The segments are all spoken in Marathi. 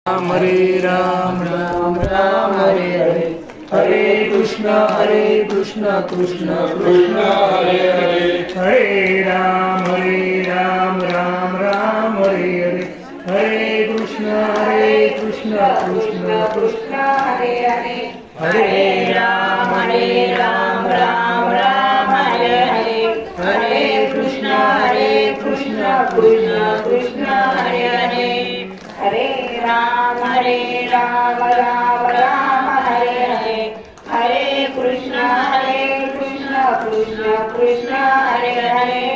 राम राम राम हरे हरे, हरे कृष्ण कृष्ण कृष्ण हरे हरे, हरे राम राम राम हरे हरे, हरे कृष्ण कृष्ण कृष्ण हरे हरे, हरे राम राम राम हरे हरे, हरे कृष्ण कृष्ण कृष्ण हरे हरे, हरे राम राम राम हरे हरे, हरे कृष्ण कृष्ण कृष्ण हरे हरे,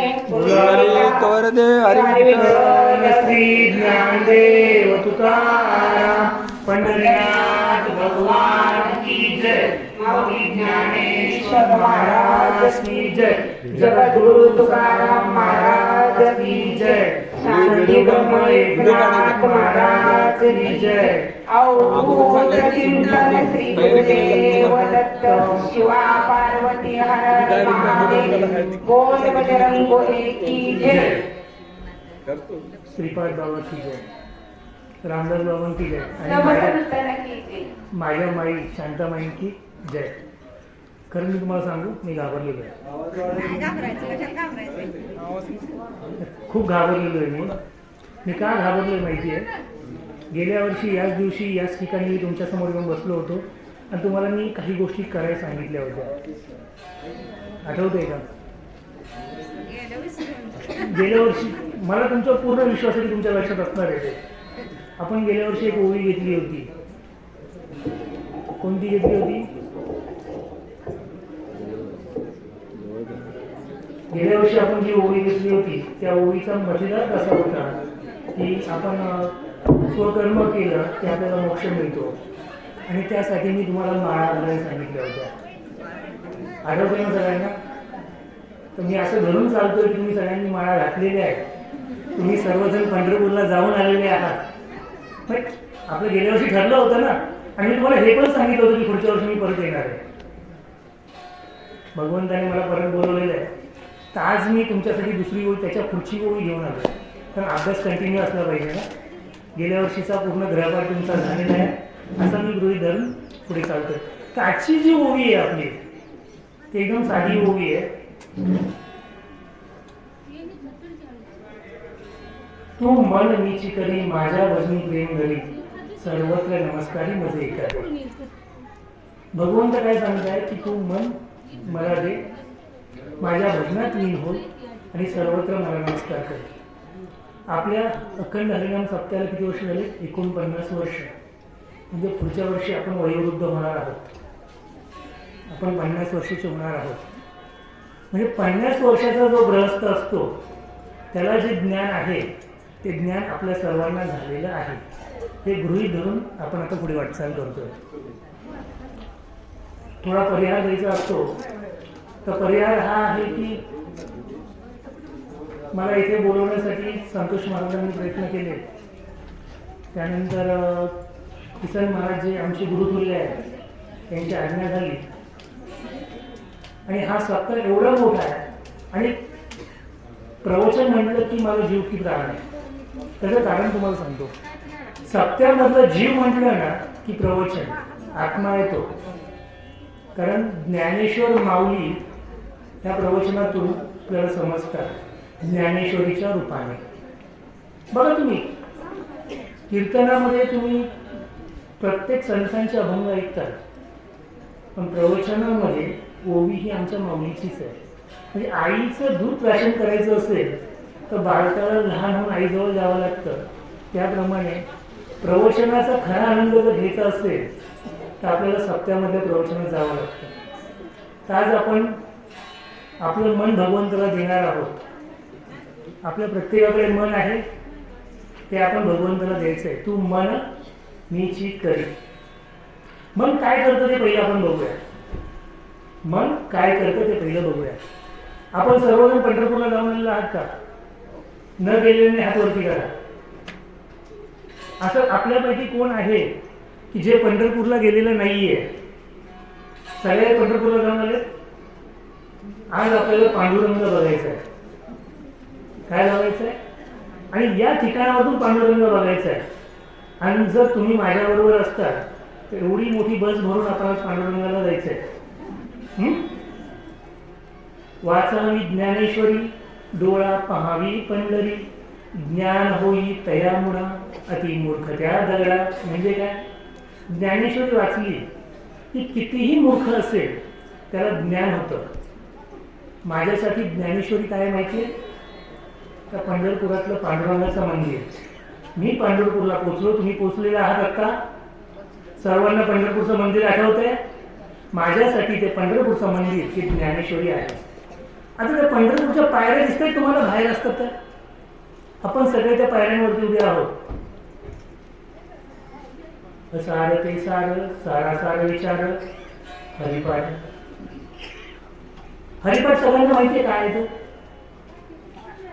कर दे हरी श्री ज्ञानदेव तुकाराम पंढरीनाथ भगवान की जय, ज्ञानेश्वर महाराज की जय, जगद्गुरु तुकाराम महाराज की जय, श्री ब्रह्म एकनाथ महाराज की जय। श्री गुरुदेव दत्त, शिवा पार्वती हर महादेव, बोल बजरंग बोले की जय। श्रीपाद बाबा की जय, रामदास बाबा की जय, आणि माझ्या माई शांतामाईंची जय. खरं मी तुम्हाला सांगू, मी घाबरलेलो आहे, खूप घाबरलेलो आहे. मी का घाबरलोय माहिती आहे? गेल्या वर्षी याच दिवशी याच ठिकाणी मी तुमच्यासमोर येऊन बसलो होतो आणि तुम्हाला मी काही गोष्टी करायला सांगितल्या होत्या. आठवतंय का? गेल्या वर्षी मला तुमचा पूर्ण विश्वास आहे की तुमच्या लक्षात असणार आहे. आपण गेल्या वर्षी एक ओवी घेतली होती. कोणती घेतली होती? गेल्या वर्षी आपण जी ओवी घेतली होती त्या ओवीचा मजेदार कसा होता की आपण स्वकर्म केलं की आपल्याला मोक्ष मिळतो, आणि त्यासाठी मी तुम्हाला माळा घालायला सांगितल्या होत्या. आठवतंय ना सगळ्यांना? तर मी असं धरून चालतोय की तुम्ही सगळ्यांनी माळा घातलेल्या आहेत, तुम्ही सर्वजण पंढरपूरला जाऊन आलेले आहात. पण आपलं गेल्या वर्षी ठरलं होतं ना, आणि मी तुम्हाला हे पण सांगितलं होतं की पुढच्या वर्षी मी परत येणार आहे. भगवंताने मला परत बोलवलेलं आहे. तर आज मी तुमच्यासाठी दुसरी ओळी, त्याच्या पुढची ओळी घेऊन आलो, कारण अभ्यास कंटिन्यू असला पाहिजे ना. गेल्या वर्षीचा पूर्ण ग्रहपाठ तुमचा झालेला आहे असं मी गृहीत धरून पुढे चालतोय. तर आजची जी ओवी आहे आपली ती एकदम साधी ओवी आहे. तू मन मीची करी, माझ्या वजनी प्रेम घरी, सर्वत्र नमस्कारी मजे एकादे. भगवंत काय सांगताय की तू मन मला दे, माझ्या भजनात लीन हो आणि सर्वत्र मला नमस्कार कर. आपल्या अखंड हरिनाम सप्त्याला किती वर्ष झाले? 49 वर्ष. म्हणजे पुढच्या वर्षी आपण वयोवृद्ध होणार आहोत, आपण 50 वर्षाचे होणार आहोत. म्हणजे 50 वर्षाचा जो गृहस्थ असतो त्याला जे ज्ञान आहे ते ज्ञान आपल्या सर्वांना झालेलं आहे. हे गृहीत धरून आपण आता पुढे वाटचाल करतोय. थोडा परिहार द्यायचा असतो, तर परिहार हा आहे की मला इथे बोलवण्यासाठी संतोष महाराजांनी प्रयत्न केले. त्यानंतर किसन महाराज जे आमचे गुरुतुल्य आहेत त्यांची आज्ञा झाली, आणि हा सप्ताह एवढा मोठा आहे. आणि प्रवचन म्हटलं की मला जीव की प्राण आहे. त्याचं कारण तुम्हाला सांगतो. सप्त्यामधलं जीव म्हटलं ना की प्रवचन, आत्मा येतो. कारण ज्ञानेश्वर माऊली या प्रवचनातून आपल्याला समजतात ज्ञानेश्वरीच्या रूपाने. बघा तुम्ही कीर्तनामध्ये तुम्ही प्रत्येक संतांचे अभंग ऐकतात, पण प्रवचनामध्ये ओवी ही आमच्या माऊलीचीच आहे. म्हणजे आईचं दूध प्राशन करायचं असेल तर बाळकाला लहान होऊन आईजवळ जावं लागतं. त्याप्रमाणे प्रवचनाचा खरा आनंद जर घ्यायचा असेल तर आपल्याला सप्त्यामध्ये प्रवचनात जावं लागतं. तर आज आपण आपलं मन भगवंताला देणार आहोत. आपल्या प्रत्येकाकडे मन आहे, ते आपण भगवंताला द्यायचं आहे. तू मन मीची करी. मन काय करतं ते पहिलं आपण बघूया. मन काय करतं ते पहिलं बघूया. आपण सर्वजण पंढरपूरला जाऊन आलेला आहात का? न गेलेले हात वरती करा. असं आपल्यापैकी कोण आहे की जे पंढरपूरला गेलेलं नाहीये? सगळे पंढरपूरला जाऊन आले. आज आपल्याला पांडुरंग बघायचा आहे. काय बघायचं आहे? आणि या ठिकाणावरून पांडुरंग बघायचा आहे. आणि जर तुम्ही माझ्याबरोबर असता तर एवढी मोठी बस भरून आपण आज पांडुरंगाला जायचंय. वाचावी ज्ञानेश्वरी, डोळा पहावी पंढरी, ज्ञान होई तया मुळा, अति मूर्ख त्या दगडा. म्हणजे काय? ज्ञानेश्वरी वाचली की कितीही मूर्ख असेल त्याला ज्ञान होतं. माझ्यासाठी ज्ञानेश्वरी काय माहिती आहे? त्या पंढरपुरातलं पांडुरंगाचं मंदिर. मी पंढरपूरला पोचलो, तुम्ही पोचलेला आहात आता. सर्वांना पंढरपूरचं मंदिर आठवतंय? माझ्यासाठी ते पंढरपूरचं मंदिर ही ज्ञानेश्वरी आहे. आता त्या पंढरपूरच्या पायऱ्या दिसतात तुम्हाला बाहेर असतात तर आपण सगळे त्या पायऱ्यांवरती उभे आहोत. सार ते सार, सारा सार विचार, हरिपाठ. हरिपाठ सगळ्यांना माहितीये काय आहे?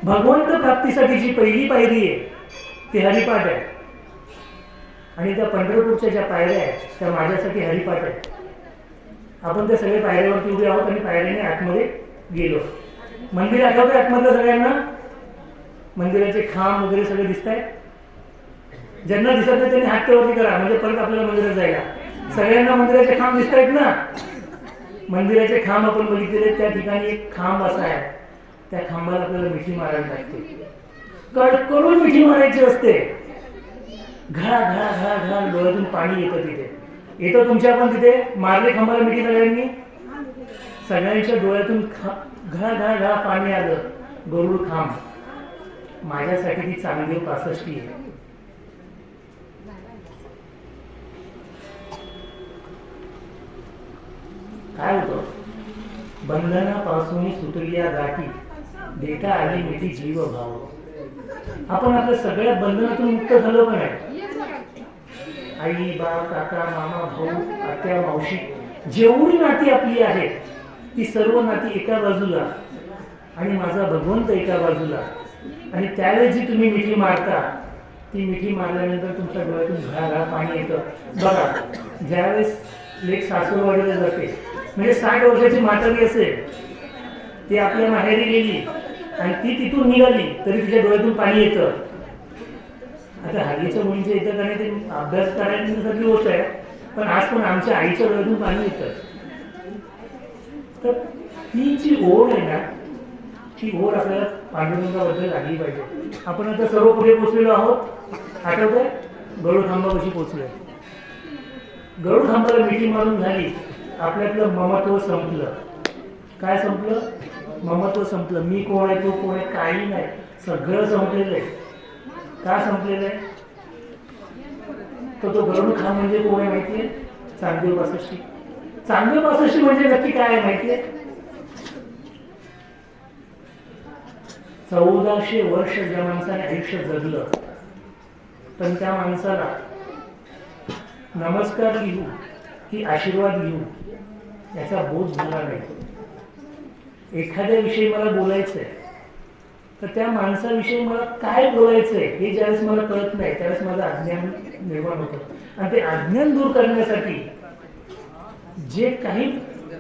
भगवंत प्राप्तीसाठीची पहिली पायरी आहे ती हरिपाठ आहे. आणि त्या पंढरपूरच्या ज्या पायऱ्या आहेत त्या माझ्यासाठी हरिपाठ आहे. आपण त्या सगळे पायऱ्यावरती उभे आहोत आणि पायऱ्याने आतमध्ये गेलो. मंदिर आठवतंय आतमधलं सगळ्यांना? मंदिराचे खांब वगैरे सगळे दिसत आहेत. ज्यांना दिसत नाही त्यांनी हात वरती करा म्हणजे परत आपल्याला मंदिरात जायला. सगळ्यांना मंदिराचे खांब दिसत आहेत ना? मंदिराचे खांब आपण बघितलेले. त्या ठिकाणी एक खांब असा आहे, त्या खांबाला आपल्याला मिठी मारायला लागते. कडकडून मिठी मारायची असते. घळा घळा घळा घळा डोळ्यातून पाणी येतं. तिथे येतं तुमच्या पण तिथे मारले खांबाला मिठी सगळ्यांनी. सगळ्यांच्या डोळ्यातून घळा घळा घळा पाणी आलं. गरुड खांब माझ्यासाठी ती चांगदेव 65 आहे. काय होतं? बंधनापासून सुटल्या गाठी, देता आली मिठी जीव भाव. आपण आपल्या सगळ्या बंधनातून मुक्त झालो पण आहे. आई बाप काका मामा भाऊ आत्या मावशी जेवढी नाती आपली आहेत ती सर्व नाती एका बाजूला आणि माझा भगवंत एका बाजूला. आणि त्यावेळेस जी तुम्ही मिठी मारता ती मिठी मारल्यानंतर तुमच्या डोळ्यातून घळाघळा पाणी येतं. बघा, ज्यावेळेस लेक सासूरवाडीला जाते म्हणजे 60 वर्षाची म्हातारी असेल, ती आपल्या माहेरी गेली आणि ती तिथून निघाली तरी तिच्या डोळ्यातून पाणी येतं. आता हल्लीच्या मुलींच्या इथं का नाही ते अभ्यास करायची गोष्ट आहे, पण आज पण आमच्या आईच्या डोळ्यातून पाणी येतं. तर ती जी ओढ आहे ना, ती ओढ आपल्याला पांडुरंगाबद्दल लागली पाहिजे. आपण आता सर्व पुढे पोचलेलो आहोत. आठवतंय? गरुड खांबापाशी पोचलोय. गरुड खांबाला मिठी मारून झाली, आपल्यातलं ममत्व संपलं. काय संपलं? ममत्व संपलं. मी कोण आहे, तो कोण आहे, काही नाही. सगळं संपलेलं आहे. का संपलेलं आहे? तर तो गरुड खांब म्हणजे कोण आहे माहितीये? चांगदेव 65. चांगदेव 65 म्हणजे नक्की काय आहे माहितीये? 1400 वर्ष ज्या माणसाने आयुष्य जगलं पण त्या माणसाला नमस्कार लिहू की आशीर्वाद लिहू याचा बोध झाला नाही. एखाद्या विषयी मला बोलायचंय तर त्या माणसाविषयी मला काय बोलायचंय हे ज्यावेळेस मला कळत नाही त्यावेळेस माझं अज्ञान निर्माण होतं. आणि ते अज्ञान दूर करण्यासाठी जे काही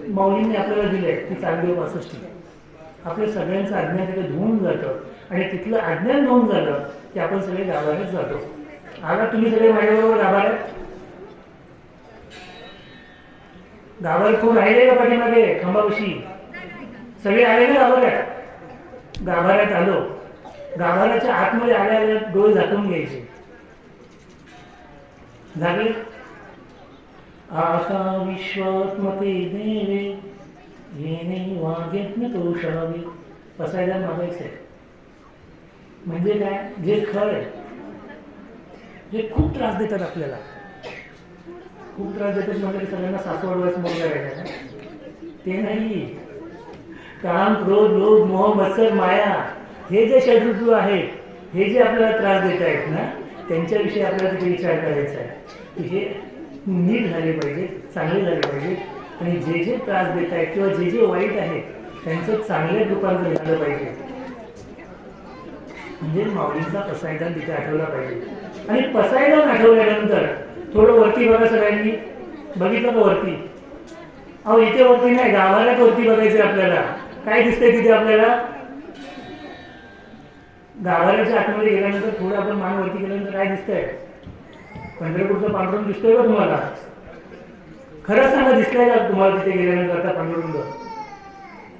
माऊलींनी आपल्याला दिलंय ती चांगदेव 65. आपल्या सगळ्यांचं अज्ञान तिथे धुवून जातं आणि तिथलं अज्ञान धुवून झालं की आपण सगळे गाभाऱ्यात जातो. आता तुम्ही सगळे माझ्याबरोबर गाभाऱ्यात कोण राहिले का पाठीमागे खांबापाशी? सगळे आले ना गाभाऱ्यात? गाभाऱ्यात आलो. गाभाऱ्याच्या आतमध्ये आल्या डोळे झाकून घ्यायचे. झाले? आता विश्वात्मते देवे येणे वागेत तोषावे. पसायला मागायचंय. म्हणजे काय? जे खर आहे, जे खूप त्रास देतात आपल्याला, खूप त्रास देतात म्हणजे सगळ्यांना सासवडवायचं मुलगा राहिला ते नाही. काम, क्रोध, लोभ, मोह, मत्सर, माया हे जे षड्ऋतू आहेत, हे जे आपल्याला त्रास देत आहेत ना, त्यांच्याविषयी आपल्याला तिथे विचार करायचा आहे की हे नीट झाले पाहिजे, चांगले झाले पाहिजे. आणि जे जे त्रास देत आहेत किंवा जे जे वाईट आहेत त्यांचं चांगल्या रूपांतर झालं पाहिजे. म्हणजे माऊलींचा पसायदान तिथे आठवला पाहिजे. आणि पसायदान आठवल्यानंतर थोडं वरती बघा सगळ्यांनी. बघितलं का वरती? अहो इथे वरती नाही, गाभाऱ्यात वरती बघायचं आपल्याला. काय दिसतंय तिथे आपल्याला? गाभाऱ्याच्या आतमध्ये गेल्यानंतर थोडं आपण मान वरती गेल्यानंतर काय दिसतंय? पंढरपूरचा पांडुरंग दिसतोय का तुम्हाला? खरं सांगा, दिसलाय का तुम्हाला तिथे गेल्यानंतर आता पांडुरंग?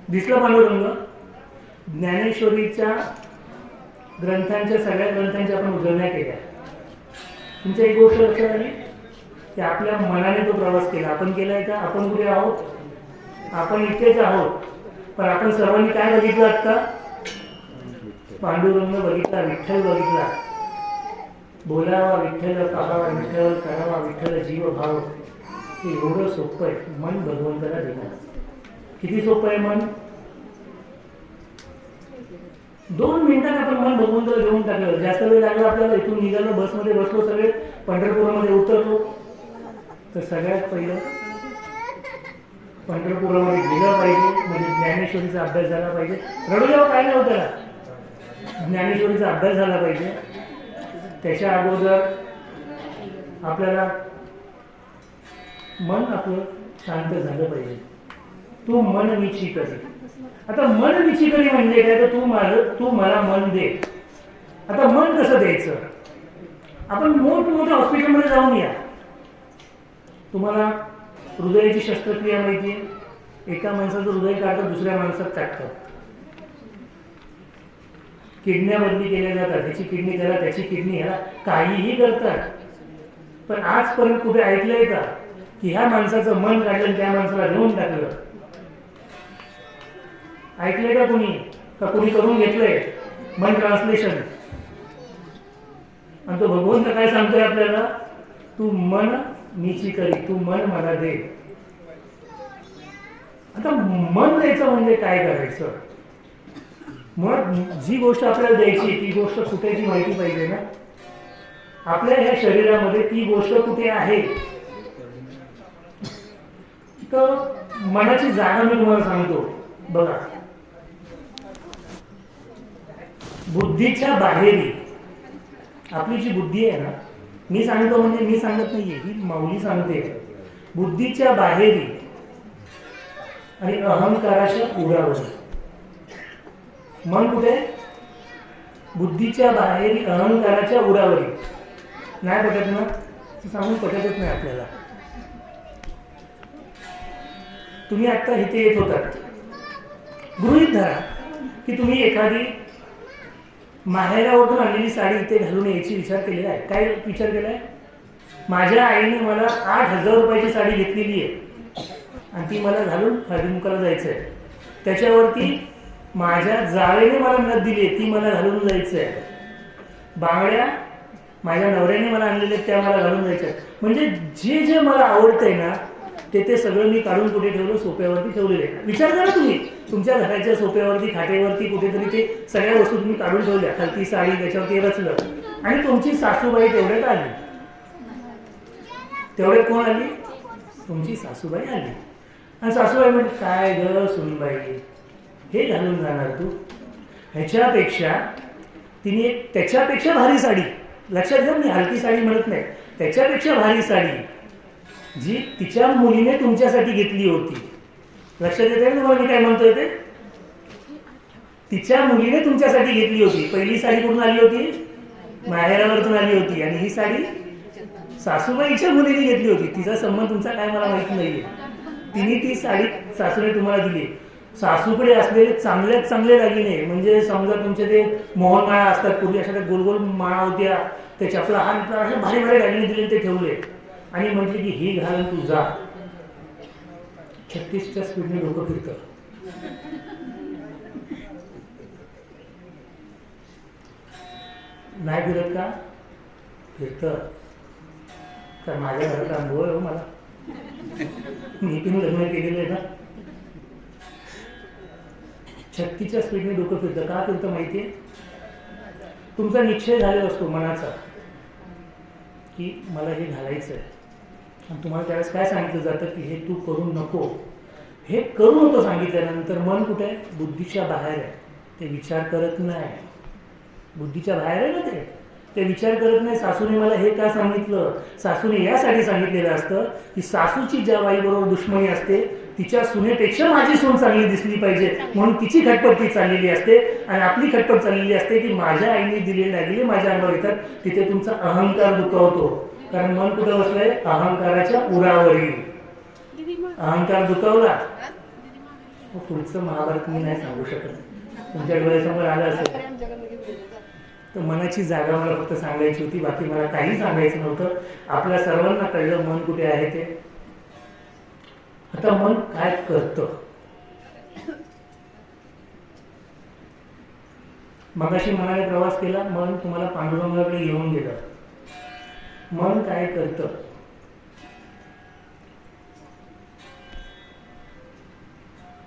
दिसला पांडुरंग? ज्ञानेश्वरीच्या ग्रंथांच्या सगळ्या ग्रंथांच्या आपण उजळण्या केल्या. तुमच्या एक गोष्ट लक्षात आली की आपल्या मनाने तो प्रवास केला. आपण केलाय का? आपण कुठे आहोत? आपण इथेच आहोत. पण आपण सर्वांनी काय बघितलं आता? पांडुरंग बघितला, विठ्ठल बघितला. बोलावा विठ्ठल, पाहावा विठ्ठल, करावा विठ्ठल जीव भाव. हे एवढं सोपं आहे मन भगवंताला देणं. किती सोपं आहे मन? 2 मिनिटांनी आपण मन भगवंताला देऊन टाकलं. जास्त वेळ लागला आपल्याला. इथून निघालो, बसमध्ये बसलो, सगळे पंढरपुरामध्ये उतरलो, तर सगळ्यात पहिलं पंढरपुरामध्ये गेलं पाहिजे. म्हणजे ज्ञानेश्वरीचा अभ्यास झाला पाहिजे. रडू जेव्हा काय नाही होतं, ज्ञानेश्वरीचा अभ्यास झाला पाहिजे. त्याच्या अगोदर आपल्याला मन आपलं शांत झालं पाहिजे. तू मन विची करी. आता मन विची करी म्हणजे काय? तर तू मला मन दे. आता मन कसं द्यायचं? आपण मोठमोठ्या हॉस्पिटलमध्ये जाऊन या. तुम्हाला हृदयाची शस्त्रक्रिया माहिती आहे? एका माणसाचं हृदय काढतात, दुसऱ्या माणसात टाकतात. किडन्या बदली केल्या जातात. ह्याची किडनी त्याला, त्याची किडनी ह्याला, काहीही करतात. पण आजपर्यंत कुठे ऐकलंय का की ह्या माणसाचं मन काढलं त्या माणसाला देऊन टाकलं? ऐकलंय का कुणी? का कुणी करून घेतलंय मन ट्रान्सलेशन? आणि तो भगवंत काय सांगतोय आपल्याला? तू मन मीची करी, तू मन मला दे. आता मन द्यायचं म्हणजे काय करायचं? मग जी गोष्ट आपल्याला द्यायची ती गोष्ट कुठे ती माहिती पाहिजे ना. आपल्या ह्या शरीरामध्ये ती गोष्ट कुठे आहे? तर मनाची जागा मी तुम्हाला सांगतो बघा. बुद्धीच्या बाहेरी आपली जी बुद्धी आहे ना, मी सांगतो म्हणजे मी सांगत नाहीये, ही माऊली सांगते. बुद्धीच्या बाहेरी आणि अहंकाराच्या उरावर मन कुठे? बुद्धीच्या बाहेरी अहंकाराच्या उरावरी. नाही पटत ना? सांगून पटतच नाही आपल्याला. तुम्ही आता इथे येत होतात. गृहीत धरा की तुम्ही एखादी माहेरावरून आणलेली साडी इथे घालून यायची विचार केलेला आहे. काय विचार केलाय? माझ्या आईने मला 8,000 रुपयाची साडी घेतलेली आहे आणि ती मला घालून हळदीमुखाला जायचं आहे. त्याच्यावरती माझ्या जावेने मला नथ दिली आहे, ती मला घालून जायचं आहे. बांगड्या माझ्या नवऱ्याने मला आणलेल्या त्या मला घालून जायच्या. म्हणजे जे जे मला आवडतंय ना ते सगळं मी काढून कुठे ठेवलं? सोप्यावरती ठेवलेलं आहे. विचार करा तुम्ही, तुमच्या घराच्या सोप्यावरती, खाटेवरती कुठेतरी ते सगळ्या वस्तू तुम्ही काढून ठेवल्या. खालती साडी, त्याच्यावरती रचलं. आणि तुमची सासूबाई तेवढ्यात आली. तेवढ्यात कोण आली? तुमची सासूबाई आली. आणि सासूबाई म्हणजे काय ग सुनबाई, हे घालून जाणार तू? ह्याच्यापेक्षा तिने एक त्याच्यापेक्षा भारी साडी, लक्षात घ्या मी हलकी साडी म्हणत नाही, त्याच्यापेक्षा भारी साडी जी तिच्या मुलीने तुमच्यासाठी घेतली होती. लक्षात येते तुम्हाला मी काय म्हणतोय ते? तिच्या मुलीने तुमच्यासाठी घेतली होती. पहिली साडी कुठून आली होती? माहेरावरतून आली होती. आणि ही साडी सासूबाईच्या मुलीने घेतली होती. तिचा संबंध तुमचा काय मला माहिती नाहीये. तिने ती साडी सासूने तुम्हाला दिली. सासूकडे असलेले चांगल्यात चांगले दागिने, म्हणजे समजा तुमचे ते मोहनमाळा असतात, पूर्वी अशा गोल गोल माळा होत्या, ते चपला हात असे भारी भारी दागिने दिले, ते ठेवले आणि म्हटले की ही घालून तू जा. 36च्या स्पीडने डोकं फिरतं. नाही फिरत का? फिरतं. तर माझ्या घरात अनुभव आहे हो मला. मी पण लग्न केलेलं आहे ना. 36च्या स्पीडने डोकं फिरतं. का फिरतं माहितीये? तुमचा निश्चय झालेला असतो मनाचा की मला हे घालायचं आहे. आणि तुम्हाला त्यावेळेस काय सांगितलं जातं की हे तू करू नको, हे करू नको सांगितल्यानंतर मन कुठे आहे? बुद्धीच्या बाहेर आहे. ते विचार करत नाही. बुद्धीच्या बाहेर आहे ना ते विचार करत नाही. सासूने मला हे का सांगितलं? सासूने यासाठी सांगितलेलं असतं की सासूची ज्या बाईबरोबर दुश्मनी असते तिच्या सुनेपेक्षा माझी सून चांगली दिसली पाहिजे, म्हणून तिची खटपट ती चाललेली असते. आणि आपली खटपट चाललेली असते की माझ्या आईने दिलेले दागिने माझ्या अंगावर येतात. तिथे तुमचा अहंकार दुखावतो. कारण मन कुठं बसलंय? अहंकाराच्या उरावरी. अहंकार दुखावला पुढचं महाभारत मी नाही सांगू शकत. तुमच्या डोळ्यासमोर आलं असेल तर मनाची जागा मला फक्त सांगायची होती, बाकी मला काही सांगायचं नव्हतं. आपल्या सर्वांना कळलं मन कुठे आहे ते. आता मन काय करतं? मगाशी मनाने प्रवास केला, मन तुम्हाला पांडुरंगाकडे घेऊन गेलं. मन काय करतं?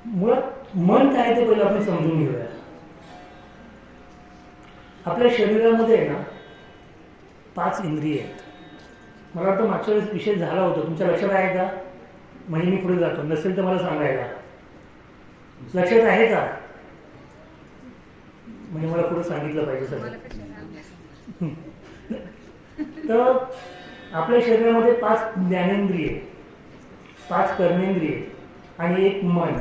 मुळात मन काय ते पहिलं आपण समजून घेऊया. आपल्या शरीरामध्ये आहे ना 5 इंद्रिय आहेत. मला वाटतं मागच्या वेळेस विषय झाला होता, तुमच्या लक्षात आहे का? म्हणजे मी पुढे जातो, नसेल तर मला सांगायला. लक्षात आहे का? म्हणजे मला पुढे सांगितलं पाहिजे सगळं. तर आपल्या शरीरामध्ये 5 ज्ञानेंद्रिय, 5 कर्मेंद्रिय आणि 1 मन,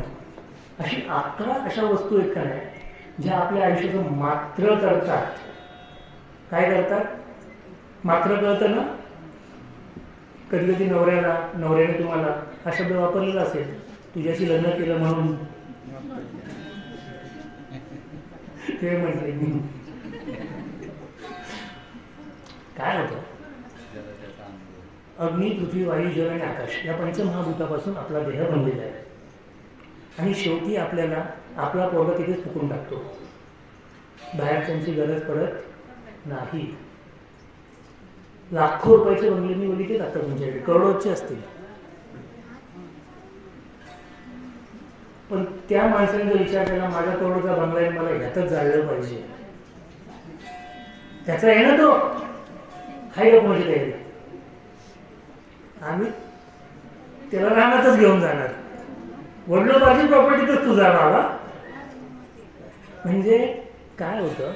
अशी 11 अशा वस्तू आहेत का नाही ज्या आपल्या आयुष्याचं मात्र करतात. काय करतात? मात्र कळतं ना? कधी कधी नवऱ्याने तुम्हाला हा शब्द वापरलेला असेल, तुझ्याशी लग्न केलं म्हणून ते म्हटले मी. काय होतं? अग्नी, पृथ्वी, वायू, जल आणि आकाश या पंचमहाभूतापासून आपला देह बनलेला आहे. आणि शेवटी आपल्याला आपला पोरगा तिथेच फुकून टाकतो. बाहेरच्यांची गरज पडत नाही. लाखो रुपयाचे बंगले मी बोलली ते टाकतात तुमच्याकडे, करोडोचे असतील. पण त्या माणसाने जर विचार केला माझा करोडोचा बंगला आहे, मला ह्यातच जाळलं पाहिजे, त्याचा आहे ना तो, हाय का कोणाची तयारी? आम्ही त्याला रानातच घेऊन जाणार. वडिलोपार्जित प्रॉपर्टीतच तुझा बाबा. म्हणजे काय होतं?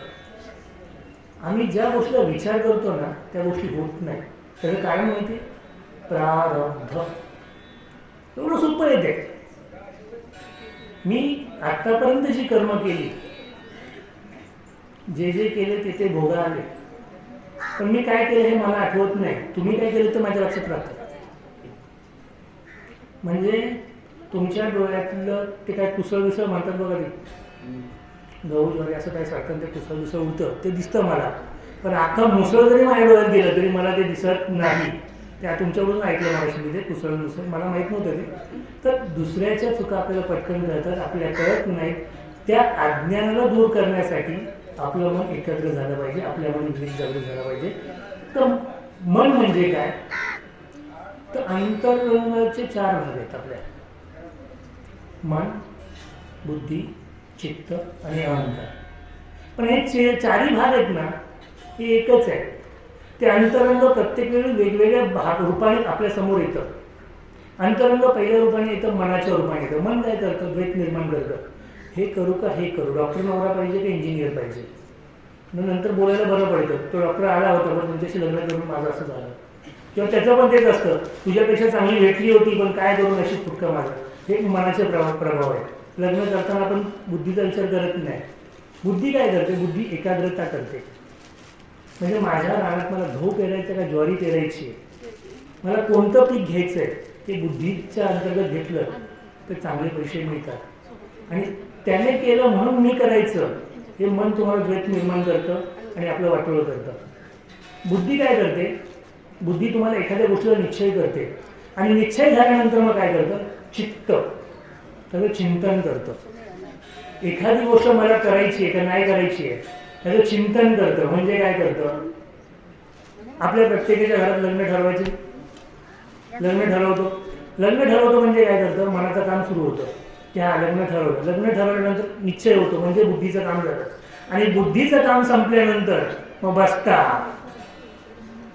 आम्ही ज्या गोष्टीला विचार करतो ना त्या गोष्टी होत नाही. त्याचं कारण माहिती? प्रारब्ध. एवढं सोपं येते. मी आतापर्यंत जी कर्म केली, जे जे केले ते ते भोगा आले, पण मी काय केलं हे मला आठवत नाही. तुम्ही काय केलं तर माझ्या लक्षात राहतं. म्हणजे तुमच्या डोळ्यातलं ते काय कुसळ म्हणतात बघा, ते गहू ज्वारी असं काय सारखं ते कुसळ उडतं ते दिसतं मला, पण अख्खा मुसळ जरी माझ्या डोळ्यात गेलं तरी मला ते दिसत नाही. त्या तुमच्याकडून ऐकलं मला मी ते कुसळ मला माहीत नव्हतं ते. तर दुसऱ्याच्या चुका आपल्याला पटकन कळतात, आपल्याला कळत नाहीत. त्या अज्ञानाला दूर करण्यासाठी आपलं मन एकत्र झालं पाहिजे, आपल्यामध्ये विवेक जागृत झाला पाहिजे. तर मन म्हणजे काय? तर अंतरंगाचे 4 भाग आहेत आपल्या: मन, बुद्धी, चित्त आणि अहंकार. पण हे 4ही भाग आहेत ना, हे एकच आहे. ते अंतरंग प्रत्येक वेळी वेगवेगळ्या रूपाने आपल्या समोर येतं. अंतरंग पहिल्या रूपाने येतं, मनाच्या रूपाने येतं. मन काय करतं? द्वैत निर्माण करतं. हे करू का हे करू? डॉक्टर नवरा पाहिजे का इंजिनियर पाहिजे? नंतर बोलायला बरं पडतं. तो डॉक्टर आला होता पण तुमच्याशी लग्न करून माझं असं झालं. किंवा त्याचं पण तेच असतं, तुझ्यापेक्षा चांगली भेटली होती पण काय करून अशी फुटका माझं. हे मनाचे प्रभाव आहे. लग्न करताना आपण बुद्धीचा विचार करत नाही. बुद्धी काय करते? बुद्धी एकाग्रता करते. म्हणजे माझ्या रानात मला गहू पेरायचं का ज्वारी पेरायची, मला कोणतं पीक घ्यायचं आहे ते बुद्धीच्या अंतर्गत घेतलं तर चांगले पैसे मिळतात. आणि त्याने केलं म्हणून मी करायचं, हे मन तुम्हाला द्वैत निर्माण करतं आणि आपलं वाटोळं करतं. बुद्धी काय करते? बुद्धी तुम्हाला एखाद्या गोष्टीला निश्चय करते आणि निश्चय झाल्यानंतर मग काय करतं? चित्त त्याचं चिंतन करतं. एखादी गोष्ट मला करायची आहे का नाही करायची आहे त्याचं चिंतन करतं. म्हणजे काय करतं? आपल्या प्रत्येकाच्या घरात लग्न ठरवतो म्हणजे काय करतं? मनाचं काम सुरू होतं की हा लग्न ठरवल्यानंतर निश्चय होतो म्हणजे बुद्धीचं काम झालं. आणि बुद्धीचं काम संपल्यानंतर मग बसता,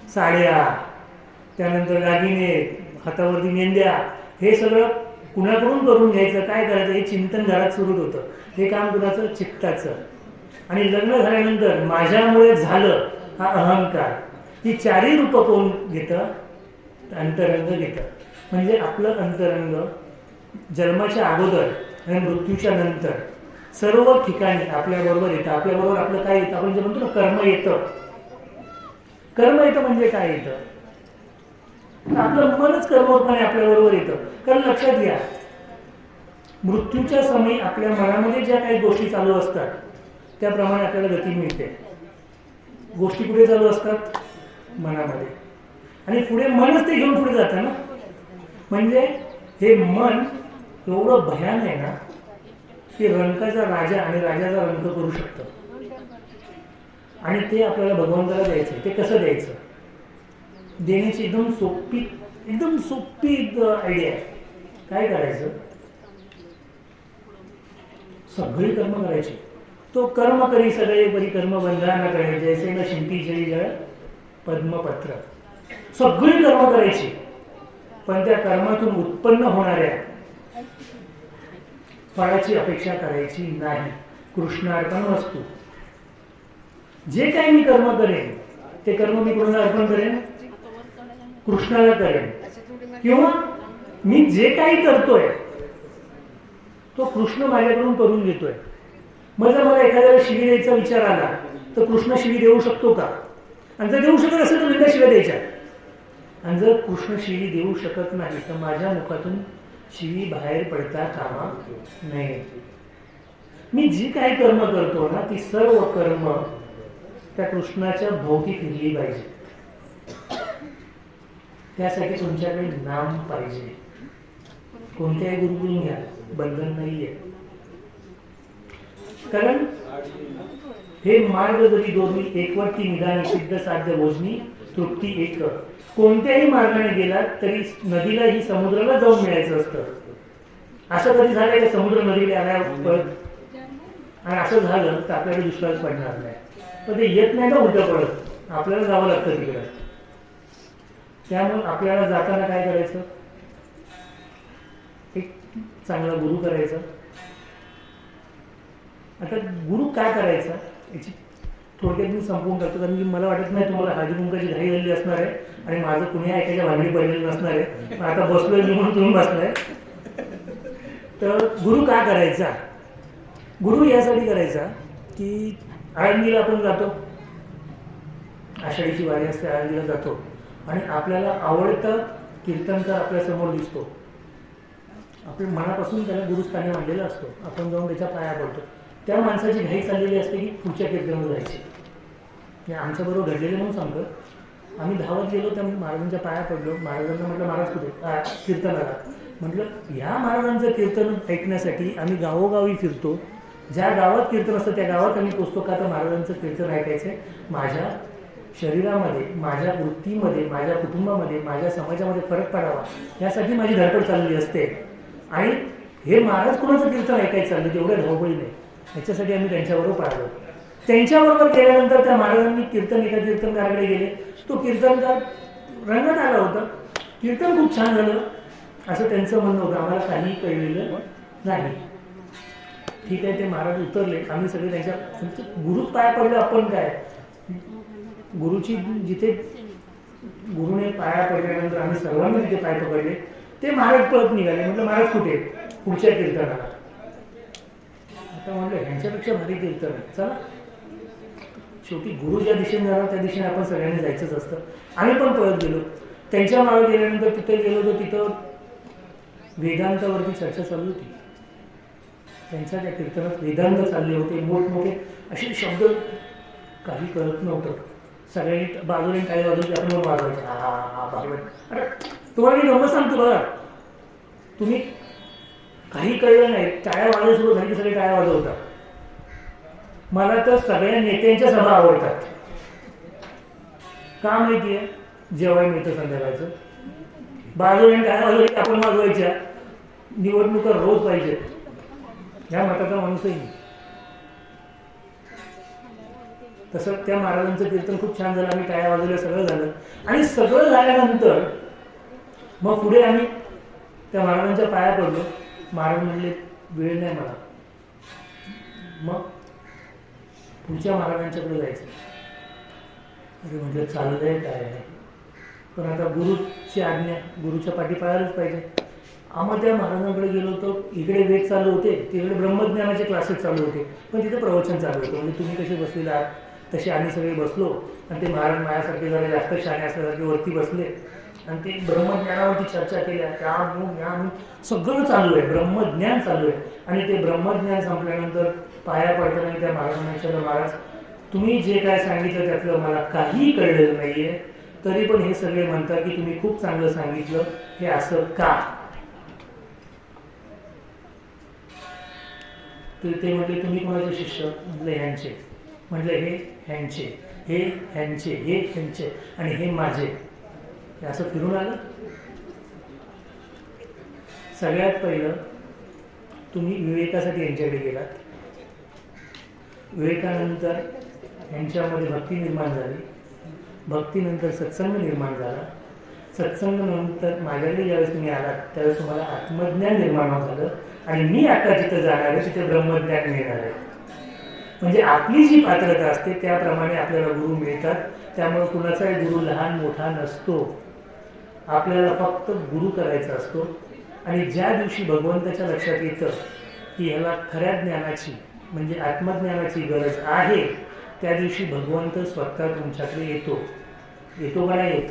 साड्या, त्यानंतर दागिने, हातावरती मेंद्या, हे सगळं कुणाकडून करून घ्यायचं, काय करायचं हे चिंतन घरात सुरू होतं. हे काम कुणाचं? चित्ताचं. आणि लग्न झाल्यानंतर माझ्यामुळे झालं हा अहंकार. ही 4ही रूपं कोण घेतं? अंतरंग घेतं. म्हणजे आपलं अंतरंग जन्माच्या अगोदर आणि मृत्यूच्या नंतर सर्व ठिकाणी आपल्याबरोबर येतं. आपल्याबरोबर आपलं काय येतं? आपण जे म्हणतो ना कर्म येतं. कर्म येतं म्हणजे काय येतं? तर आपलं मनच कर्मवतपणे आपल्याबरोबर येतं. कारण लक्षात घ्या, मृत्यूच्या समयी आपल्या मनामध्ये ज्या काही गोष्टी चालू असतात त्याप्रमाणे आपल्याला गती मिळते. गोष्टी कुठे चालू असतात? मनामध्ये. आणि पुढे मनच ते घेऊन पुढे जातं ना. म्हणजे हे मन एवढं भयान आहे ना की रंकाचा राजा आणि राजाचा रंक करू शकतं. आणि ते आपल्याला भगवंताला द्यायचं. ते कसं द्यायचं? देण्याची एकदम सोपी आयडिया आहे. काय करायचं? सगळी कर्म करायची. तो कर्म करी सगळे बरी कर्म बंधाना करे, जैसे न शिंपी जळी जळ पद्मपत्र. सगळी कर्म करायची, पण त्या कर्मातून उत्पन्न होणाऱ्या फळाची अपेक्षा करायची नाही. कृष्णार्पण वस्तू. जे काही मी कर्म करेन ते कर्म मी कोणाला अर्पण करेन? कृष्णाला करेन. किंवा मी जे काही करतोय तो कृष्ण माझ्याकडून करून घेतोय. मग जर मला एखाद्याला शिवी द्यायचा विचार आला तर कृष्ण शिवी देऊ शकतो का? आणि जर देऊ शकत असेल तर मी शिव्या द्यायच्या. आणि जर कृष्ण शिवी देऊ शकत नाही तर माझ्या मुखातून शिवी बाहेर पडता कामा नये. मी जी काही कर्म करतो ना ती सर्व कर्म त्या कृष्णाच्या भोवती फिरली पाहिजे. त्यासाठी तुमच्याकडे नाम पाहिजे. कोणत्याही गुरुकडून घ्या, बंधन नाहीये. कारण हे मार्ग जरी दोन्ही एकवटी निदानी सिद्ध साध्य भोजनी तृप्ती एक. कोणत्याही मार्गाने गेलात तरी नदीला ही समुद्राला जाऊन मिळायचं असतं. असं कधी झालंय का समुद्र नदीला आल्या पळत? आणि असं झालं तर आपल्याला दुष्काळ पडणार नाही. पण ते येत नाही ना उलटं पडत, आपल्याला जावं लागतं तिकडं. त्यामुळे आपल्याला जाताना काय करायचं? एक चांगला गुरु करायचा. आता गुरु काय करायचा याची थोडक्यात मी संपवून टाकतो, कारण की मला वाटत नाही तुम्हाला हळदी कुंकाची घाई झालेली असणार आहे आणि माझं कुणी ऐकायच्या भांगडी पडलेली नसणार आहे. पण आता बसलोय मी म्हणून तुम्ही बसलाय. तर गुरु काय करायचा? गुरु यासाठी करायचा की आळंदीला आपण जातो, आषाढीची वारी असते, आळंदीला जातो आणि आपल्याला आवडता कीर्तनकार आपल्यासमोर दिसतो. आपण मनापासून त्याला गुरुस्थानी मानलेला असतो. आपण जाऊन त्याच्या पाया पडतो. त्या माणसाची घाई चाललेली असते की पुढच्या कीर्तनावर जायची. आमच्याबरोबर घडलेलं म्हणून सांगतो. आम्ही धावत गेलो, त्या महाराजांच्या पाया पडलो. महाराजांना म्हटलं, महाराज कुठे? कीर्तनाला. म्हटलं ह्या महाराजांचं कीर्तन ऐकण्यासाठी आम्ही गावोगावी फिरतो. ज्या गावात कीर्तन असतं त्या गावात आम्ही पोचतो का? तर महाराजांचं कीर्तन ऐकायचंय. माझ्या शरीरामध्ये, माझ्या वृत्तीमध्ये, माझ्या कुटुंबामध्ये, माझ्या समाजामध्ये फरक पडावा यासाठी माझी धडपड चाललेली असते. आणि हे महाराज कुणाचं कीर्तन ऐकायचं चाललं तेवढ्या धावपळी नाही. ह्याच्यासाठी आम्ही त्यांच्याबरोबर पाहिलो. त्यांच्याबरोबर गेल्यानंतर त्या महाराजांनी कीर्तन एका कीर्तनकाराकडे गेले. तो कीर्तनकार रंगात आला होता. कीर्तन खूप छान झालं असं त्यांचं म्हणणं होतं. आम्हाला काही कळलेलं नाही. ठीक आहे, ते महाराज उतरले. आम्ही सगळे त्यांच्या गुरुच पाया पडले. आपण काय गुरुची जिथे गुरुने पाया पडल्यानंतर आम्ही सर्वांनी तिथे पाय पकडले. ते महाराज पळत निघाले. म्हटलं महाराज कुठे? पुढच्या कीर्तनाला. आता म्हटलं ह्यांच्यापेक्षा भारी कीर्तन आहे, चला. शेवटी गुरु ज्या दिशेने जाणार त्या दिशेने आपण सगळ्यांनी जायचंच असतं. आम्ही पण पळत गेलो. त्यांच्या मागे गेल्यानंतर तिथे गेलो तर तिथं वेदांतावरती चर्चा चालू होती. त्यांच्या त्या कीर्तनात वेदांत चालले होते. मोठमोठे असे शब्द काही करत नव्हतं. सगळ्यांनी बाजूने काही वाजवते, आपण मग वाजवायचं. हा बाबा. अरे तुम्हाला मी गंमत सांगतो बघा. तुम्ही काही कळलं नाही, टाळ्या वाजवायला सुरू झाली की सगळे टाळ्या वाजवतात. मला तर सगळ्या नेत्यांच्या सभा आवडतात. का माहितीये? जेवाय मिळतं संध्याकाळचं. बाजूने टाळ्या वाजवली आपण वाजवायच्या. निवडणुका रोज पाहिजेत. ह्या मताचा माणूसही नाही. तसं त्या महाराजांचं कीर्तन खूप छान झालं. आम्ही टाळ्या वाजवल्या, सगळं झालं. आणि सगळं झाल्यानंतर मग पुढे आम्ही त्या महाराजांच्या पाया पडलो. महाराज म्हणले वेळ नाही मला. मग पुढच्या महाराजांच्याकडे जायचं. अरे म्हटलं चाललंय काय आहे, पण आता गुरुची आज्ञा, गुरुच्या पाठी पळायलाच पाहिजे. आम्हाला त्या महाराजांकडे गेलो तर इकडे वेद चालू होते, तिकडे ब्रह्मज्ञानाचे क्लासेस चालू होते, पण तिथे प्रवचन चालू होतं. म्हणजे तुम्ही कसे बसलेले आहात तसे आम्ही सगळे बसलो. आणि ते महाराज माझ्यासारखे जरा जास्त शहाणे असल्यासारखे वरती बसले. आणि ते ब्रह्मज्ञानावरती चर्चा केल्या, त्या ज्ञान सगळं चालू आहे, ब्रह्मज्ञान चालू आहे. आणि ते ब्रह्मज्ञान संपल्यानंतर पाया पडताना त्या महाराजांना विचारलं, महाराज तुम्ही जे काय सांगितलं त्यातलं मला काहीही कळलेलं नाहीये, तरी पण हे सगळे म्हणतात की तुम्ही खूप चांगलं सांगितलं, हे असं का? ते म्हटले तुम्ही कोणाचे शिष्य? म्हटले ह्यांचे. म्हटले हे ह्यांचे, हे ह्यांचे, हे ह्यांचे आणि हे माझे. हे असं फिरून आलं. सगळ्यात पहिलं तुम्ही विवेकासाठी यांच्याकडे गेलात, विवेकानंतर यांच्यामध्ये भक्ती निर्माण झाली, भक्तीनंतर सत्संग निर्माण झाला, सत्संगानंतर माझ्याकडे ज्यावेळेस तुम्ही आलात त्यावेळेस तुम्हाला आत्मज्ञान निर्माण झालं आणि मी आता जिथं जाणार आहे तिथे ब्रह्मज्ञान मिळणार आहे. म्हणजे आपली जी पात्रता असते त्याप्रमाणे आपल्याला गुरु मिळतात. त्यामुळे कुणाचाही गुरु लहान मोठा नसतो, आपल्याला फक्त गुरु करायचा असतो. आणि ज्या दिवशी भगवंताच्या लक्षात येतं की ह्याला खऱ्या ज्ञानाची म्हणजे आत्मज्ञानाची गरज आहे, त्या दिवशी भगवंत स्वतः तुमच्याकडे येतो. येतो का नाही येत?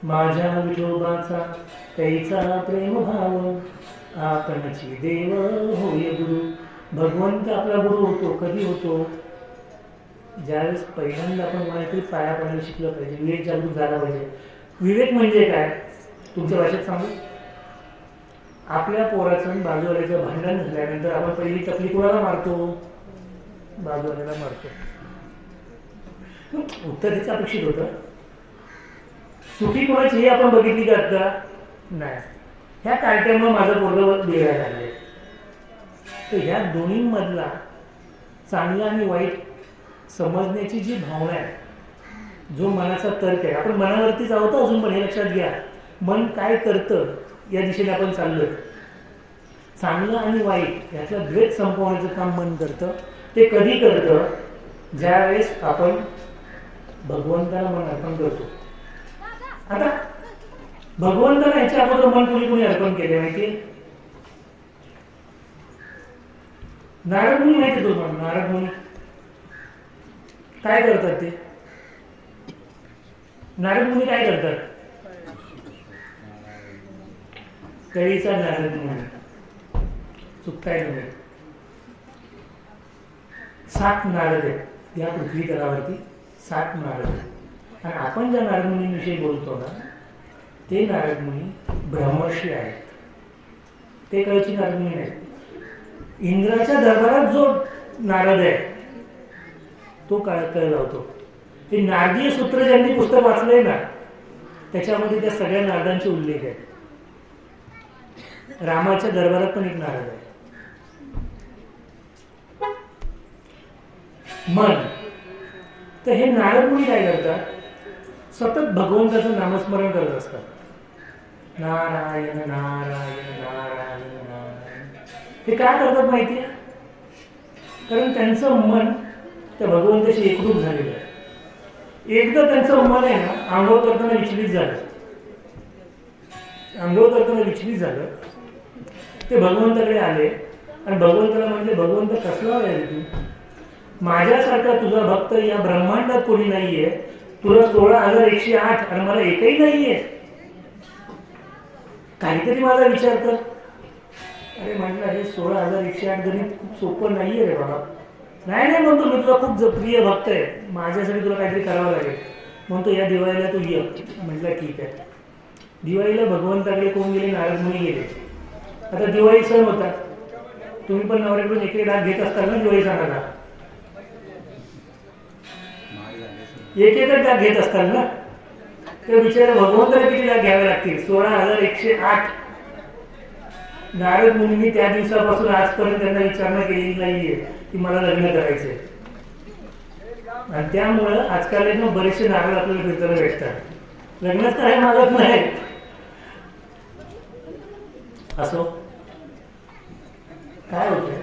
माझ्या विठोबाचा कैचा प्रेम भाव, आपणची देव होय गुरु. भगवंत आपला गुरु होतो. कधी होतो? ज्यावेळेस पहिल्यांदा आपण कोणातरी पाया पडायला शिकलं पाहिजे, विवेक जागृत झाला पाहिजे. विवेक म्हणजे काय तुमच्या भाषेत सांगू? आपल्या पोराचं बाजूवाल्याचं भांडण झाल्यानंतर आपण पहिली टपली कोणाला मारतो? बाजूवाल्याला मारतो. उत्तर हेच अपेक्षित होतं. चुकी कोणाची ही आपण बघितली का आता? नाही. ह्या कार्ट्यामुळे माझं पोरगं बिघडायला लागले. तर ह्या दोन्हीमधला चांगला आणि वाईट समजण्याची जी भावना आहे, जो मनाचा तर्क आहे, आपण मनावरतीच आहोत अजून पण हे लक्षात घ्या. मन काय करतं या दिशेने आपण चाललोय. चांगलं आणि वाईट यातला द्वेष संपवण्याचं काम मन करतं. ते कधी करतं? ज्यावेळेस आपण भगवंताला मन अर्पण करतो. आता भगवंताला याच्या अगोदर मन कुणी अर्पण केले माहितीये? नारद मुनी माहिती तो पण. नारद मुनी काय करतात? ते नारद मुनी काय करतात? कळीचा नारद मुनी. चुकताय तुम्ही. 7 नारद आहेत या पृथ्वी तलावरती. 7 नारद आहेत. आणि आपण ज्या नारद मुनींविषयी बोलतो ना, ते नारद मुनी ब्रह्मर्षी आहेत. ते कळची नारद मुनी आहेत. इंद्राच्या दरबारात जो नारद आहे तो कळ लावतो. हे नारदीय सूत्र ज्यांनी पुस्तक वाचलंय ना, त्याच्यामध्ये त्या सगळ्या नारदांचे उल्लेख आहेत. रामाच्या दरबारात पण एक नारद आहे. मन. तर हे नारद मुनी काय करतात? सतत भगवंताचं नामस्मरण करत असतात. नारायण नारायण नारायण नारायण. हे काय करतात माहितीये? कारण त्यांचं मन त्या भगवंताशी एकरूप झालेलं आहे. एकदा त्यांचं मन आहे ना आंघोळ करताना विचलित झालं, ते भगवंताकडे आले आणि भगवंताला म्हटले, भगवंत कसला आहे तू? माझ्यासारखा तुझा भक्त या ब्रह्मांडात कोणी नाहीये. तुला 16,108 आणि मला एकही नाहीये. काहीतरी माझा विचार कर. अरे म्हटलं हे 16,108 गणित खूप सोपं नाहीये रे बाबा. नाही म्हणतो, मी तुला खूप प्रिय भक्त आहे, माझ्यासाठी तुला काहीतरी करावं लागेल. म्हणतो या दिवाळीला तू ये. म्हटलं ठीक आहे. दिवाळीला भगवंताकडे कोण गेले? नारद मुनी गेले. आता दिवाळी सण होता. तुम्ही पण नवऱ्याकडून एक डाग घेत असताल ना दिवाळी सणाला? एक डाग घेत असताल ना? तर बिचारा भगवंताला किती डाग घ्यावे लागतील? 16,108. नारद मुनींनी त्या दिवसापासून आजपर्यंत त्यांना विचारणा केलेली नाहीये की मला लग्न करायचंय. आणि त्यामुळं आजकाल बरेचसे नारद आपल्याला फिरताना भेटतात. लग्नच काय मागत नाही. असो काय होतंय?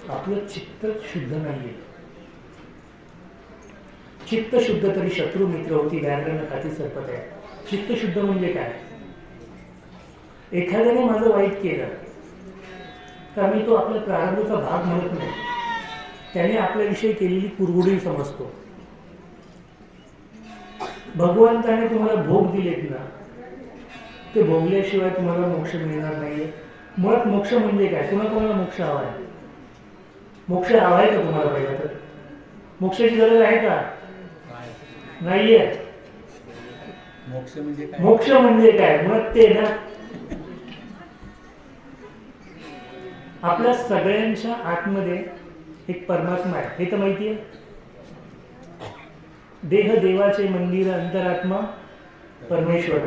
आपलं चित्त शुद्ध नाहीये. चित्त शुद्ध तरी शत्रू मित्र होती, व्याघ्र खाती सरपत आहे. चित्त शुद्ध म्हणजे काय? एखाद्याने माझं वाईट केलं तर मी तो आपल्या प्रारंभाचा भाग म्हणत नाही. त्याने आपल्याविषयी केलेली कुरगुडी समजतो. भगवंताने तुम्हाला भोग दिलेत ना, ते भोगल्याशिवाय तुम्हाला मोक्ष मिळणार नाहीये. मुळात मोक्ष म्हणजे काय? कोणाकोणाला मोक्ष हवा आहे? मोक्ष हवा आहे का तुम्हाला? पहिला तर मोक्षाची गरज आहे का? नाहीये. मोक्ष म्हणजे काय? मोक्ष म्हणजे काय? मुळात ते ना, आपल्या सगळ्यांच्या आतमध्ये एक परमात्मा आहे, हे तर माहिती आहे. देह देवाचे मंदिर, अंतरात्मा परमेश्वर.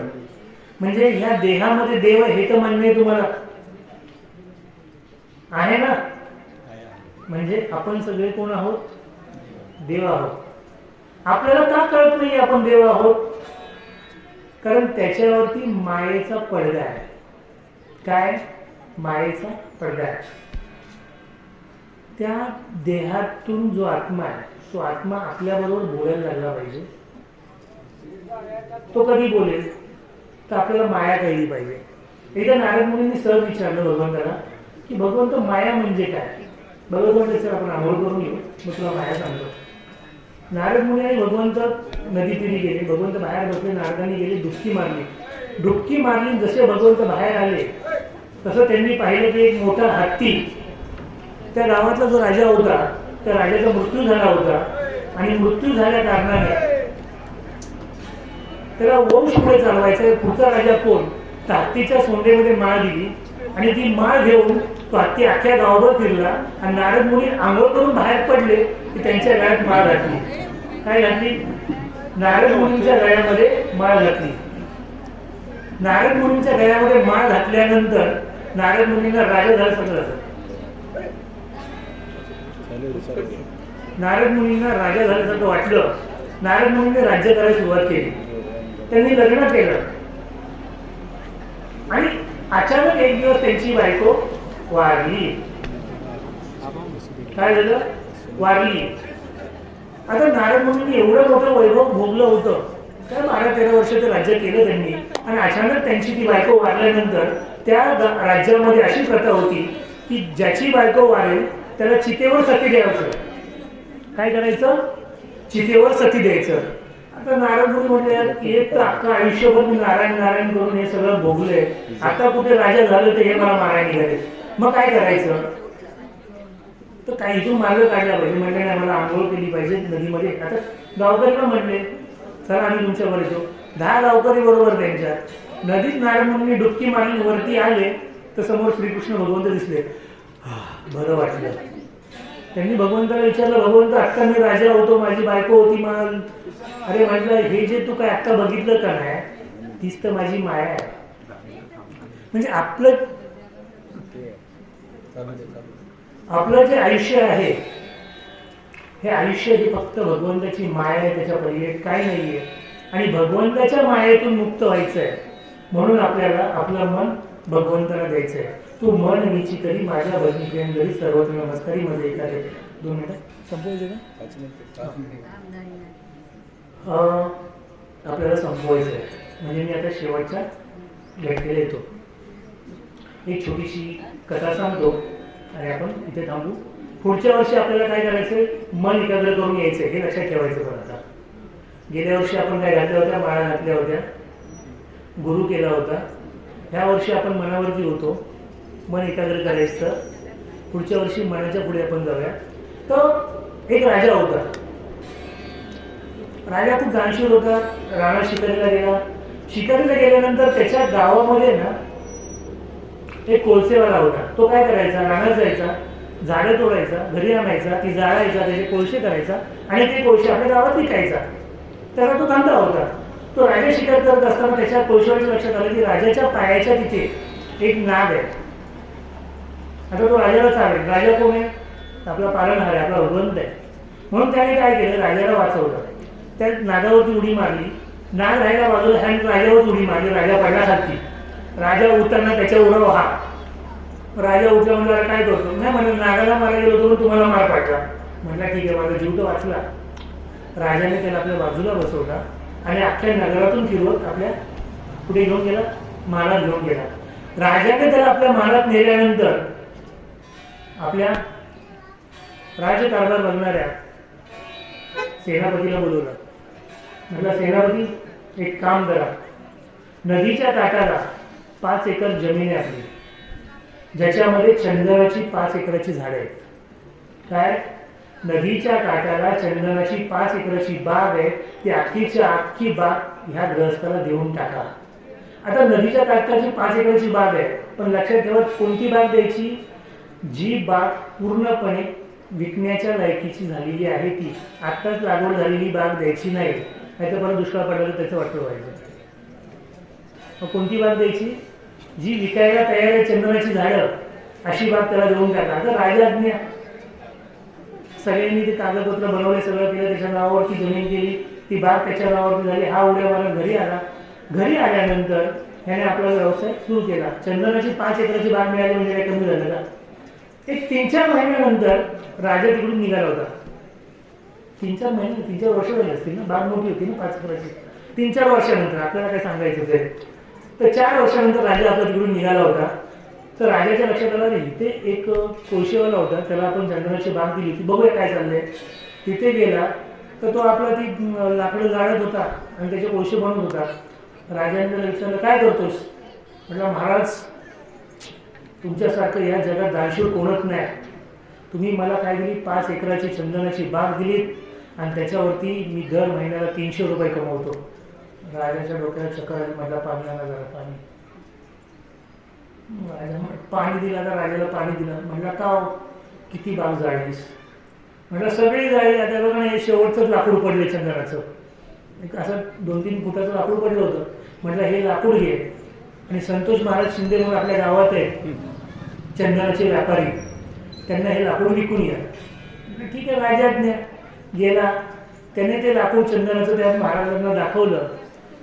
म्हणजे ह्या देहामध्ये देव हे तर मान्य आहे तुम्हाला? आहे ना? म्हणजे आपण सगळे कोण आहोत? देव आहोत. आपल्याला का कळत नाही आपण देव आहोत? कारण त्याच्यावरती मायेचा पडदा आहे. काय? मायेचा पडदा आहे. त्या देहातून जो आत्मा आहे, तो आत्मा आपल्याबरोबर बोलायला लागला पाहिजे. तो कधी बोलेल? तर आपल्याला माया कळली पाहिजे. एकदा नारद मुनींनी सहज विचारलं भगवंताला की भगवंत माया म्हणजे काय? भगवंत सर आपण आंघोळ करून येऊ, मग तुला माया सांगतो. नारद मुनी आणि भगवंत नदीतीरी गेले. भगवंत बाहेर बसले, नारदांनी गेले, डुबकी मारली. जसे भगवंत बाहेर आले तसं त्यांनी पाहिलं की एक मोठा हत्ती, त्या गावातला जो राजा होता त्या राजाचा मृत्यू झाला होता. आणि मृत्यू झाल्या कारणाने त्याला वंश पुढे चालवायचा. पुढचा राजा कोण? तर हत्तीच्या सोंडेमध्ये माळ दिली आणि ती माळ घेऊन तो हत्ती अख्ख्या गावभर फिरला. आणि नारद मुनी आंघोळ करून बाहेर पडले की त्यांच्या गळ्यात माळ घातली. काय घातली? नारद मुनींच्या गळ्यामध्ये माळ घातली. नारद मुनींच्या गळ्यामध्ये माळ घातल्यानंतर नारद मुनींना राजा झाल्यासारखं झालं. नारद मुनींना राजा झाल्यासारखं वाटलं. नारद मुनींनी राज्य करायला सुरुवात केली. त्यांनी लग्न केलं आणि अचानक एक दिवस त्यांची बायको वारली. काय झालं? वारली. आता नारद मुनींनी एवढं मोठं वैभव भोगलं होतं, काय 12-13 वर्ष ते राज्य केलं त्यांनी. आणि अचानक त्यांची ती बायको वारल्यानंतर त्या राज्यामध्ये अशी प्रथा होती की ज्याची बायको वारेल त्याला चितेवर सती द्यायचं. काय करायचं? चितेवर सती द्यायचं. आता नारद मुनी म्हटले एक तर अख्खं आयुष्यभर मी नारायण नारायण करून हे सगळं भोगलंय, आता कुठे राजा झालं तर हे मला मारायला निघाले, मग काय करायचं? तर काही इथून मार्ग काढला पाहिजे. म्हटलं नाही, मला आंघोळ केली पाहिजे नदीमध्ये. आता गावकरीला म्हटले चला आम्ही तुमच्यावर येतो. 10 गावकरी बरोबर त्यांच्या नदीत नारद मुनींनी डुबकी मारली. वरती आले तर समोर श्रीकृष्ण भगवंत दिसले. बरं वाटलं. त्यांनी भगवंताला विचारलं, भगवंत आत्ता मी राजा होतो, माझी बायको होती मग. अरे म्हटलं हे जे तू काय आत्ता बघितलं का नाही, तीच तर माझी माया आहे. म्हणजे आपलं जे आयुष्य आहे, हे आयुष्य हे फक्त भगवंताची माया आहे, त्याच्या पलीकडे काही नाहीये. आणि भगवंताच्या मायेतून मुक्त व्हायचं आहे. म्हणून आपल्याला आपलं मन भगवंताला द्यायचं आहे. तू मन नीची करी माझ्या भजनी प्रेमधरी सर्वत्र नमस्कारी मध्ये एका 2 मिनिटं संपवायचं का? आपल्याला संपवायचं आहे. म्हणजे मी आता शेवटच्या घटनेला येतो. एक छोटीशी कथा सांगतो आणि आपण इथे थांबू. पुढच्या वर्षी आपल्याला काय करायचंय? मन एकाग्र करून यायचंय, हे लक्षात ठेवायचं. पण आता गेल्या वर्षी आपण काय घातल्या होत्या? माळा घातल्या होत्या, गुरु केला होता. ह्या वर्षी आपण मनावरती होतो, मन एकाग्र करायचं. पुढच्या वर्षी मनाच्या पुढे आपण जाऊया. तर एक राजा होता. राजा खूप दानशूर होता. राणा शिकारीला गेला. शिकारीला गेल्यानंतर त्याच्या गावामध्ये ना एक कोळसेवाला होता. तो काय करायचा? रानात जायचा, झाडं तोडायचा, घरी आणायचा, ती जाळायचा, त्याचे कोळसे करायचा आणि ते कोळसे आपल्या गावात विकायचा. त्याचा तो धंदा होता. तो राजा शिकार करत असताना त्याच्या कोळशाच्या लक्षात आलं की राजाच्या पायाच्या तिथे एक नाग आहे. आता तो राजाला चालेल. राजा कोण आहे? आपला पालनहार आहे, आपला भगवंत आहे. म्हणून त्याने काय केलं? राजाला वाचवलं. त्या नागावरती उडी मारली. नाग राहायला बाजूला, ह्या राजावर उडी मारली. राजा पडला खाली. राजा उतरला, त्याच्या उडव हा. राजा उठला, म्हणला काय करतो? नाही म्हणलं नागाला मारायला गेलो होतो, तुम्हाला मार पाडला. म्हटलं ठीक आहे, माझा जीव तर वाचला. राजाने त्याला आपल्या बाजूला बसवला आणि अख्ख्या नगरातून फिरवत आपल्या कुठे घेऊन गेला? महालात घेऊन गेला. राजाने त्याला आपल्या महालात नेल्यानंतर आपल्या राज्यकारभार बघणाऱ्या सेनापतीला बोलवलं. म्हटलं सेनापती एक काम करा, नदीच्या काठाला 5 एकर जमीन आहे आपली, ज्याच्यामध्ये चंदनाची 5 एकराची झाडं आहेत. काय? नदीच्या काठाला चंदनाची 5 एकराची बाग आहे, ती अख्खीच्या अख्खी बाग ह्या गृहस्थाला देऊन टाका. आता नदीच्या काठाची 5 एकराची बाग आहे, पण लक्षात ठेवा कोणती बाग द्यायची? जी बाग पूर्णपणे विकण्याच्या लायकीची झालेली आहे, ती आत्ताच लागवड झालेली बाग द्यायची नाही, नाहीतर परत दुष्काळ पडला तर त्याचं वाटलं व्हायचं. मग कोणती बाग द्यायची? जी विकायला तयार आहे चंदनाची झाडं, अशी बाग त्याला देऊन टाका. आता राजाज्ञा, सगळ्यांनी ते कागदपत्र बनवले, सगळं केलं, त्याच्या नावावरती जमीन केली, ती बाग त्याच्या नावावरती झाली. हा उड्या मारत घरी आला. घरी आल्यानंतर ह्याने आपला व्यवसाय सुरू केला. चंदनाची 5 एकराची बाग मिळाली म्हणजे काय कमी झालं का? एक 3-4 महिन्यानंतर राजा तिकडून निघाला होता. 3-4 महिने, 3-4 वर्ष झाली असतील ना, बाग मोठी होती ना 5 एकराची. 3-4 वर्षानंतर आपल्याला काय सांगायचं ते, तर 4 वर्षानंतर राजा आपला तिकडून निघाला होता. तर राजाच्या लक्षात आलं रे, इथे एक कोळशेवाला होता, त्याला आपण चंदनाची बाग दिली, ती बघूया काय चाललंय. तिथे गेला तर तो आपला ती लाकडं जाळत होता आणि त्याचे कोळशे बनवत होता. राजाने त्याला विचारलं, काय करतोस? म्हटलं, महाराज, तुमच्यासारखं या जगात दानशूर कोणच नाही. तुम्ही मला काय दिली? 5 एकराची चंदनाची बाग दिलीत आणि त्याच्यावरती मी दर महिन्याला 300 रुपये कमवतो. राजाच्या डोक्याला चक्कर आली. म्हटलं, पाणी आणा जरा, पाणी. राजा पाणी दिलं. तर राजाला पाणी दिलं. म्हटलं, का हो? किती बाग जाळलीस? म्हटलं, सगळी जाळली. आता बघा ना, हे शेवटचंच लाकूड पडले चंदनाचं, एक असं 2-3 फुटाचं लाकूड पडलं होतं. म्हटलं, हे लाकूड घे आणि संतोष महाराज शिंदे म्हणून आपल्या गावात आहे चंदनाचे व्यापारी, त्यांना हे लाकूड विकून या. ठीक आहे, राजाज्ञा. गेला. त्याने ते लाकूड चंदनाचं त्या महाराजांना दाखवलं.